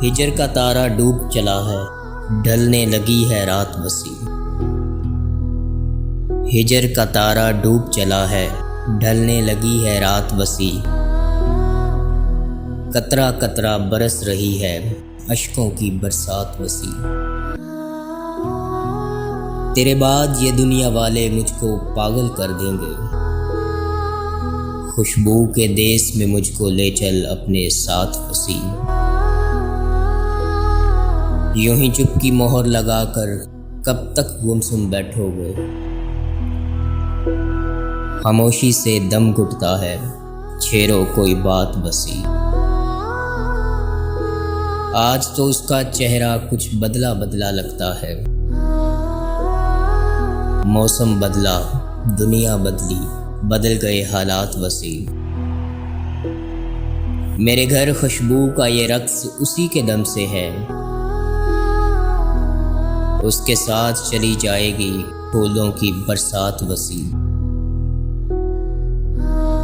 हिजर का तारा डूब चला है, ढलने लगी है रात बसी। हिजर का तारा डूब चला है, ढलने लगी है रात बसी। कतरा कतरा बरस रही है, अश्कों की बरसात बसी। तेरे बाद ये दुनिया वाले मुझको पागल कर देंगे। खुशबू के देश में मुझको ले चल अपने साथ बसी। यूं ही चुप की मोहर लगाकर कब तक गुमसुम बैठोगे। खामोशी से दम घुटता है, छेड़ो कोई बात बसी। आज तो उसका चेहरा कुछ बदला बदला लगता है। मौसम बदला, दुनिया बदली, बदल गए हालात वसी। मेरे घर खुशबू का ये रक्स उसी के दम से है। उसके साथ चली जाएगी फूलों की बरसात वसी।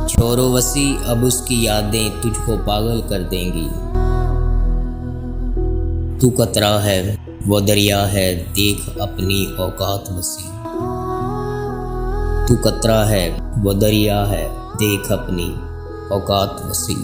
छोरो वसी, अब उसकी यादें तुझको पागल कर देंगी। तू कतरा है, वो दरिया है, देख अपनी औकात वसी। तू कतरा है, वो दरिया है, देख अपनी औकात वसी।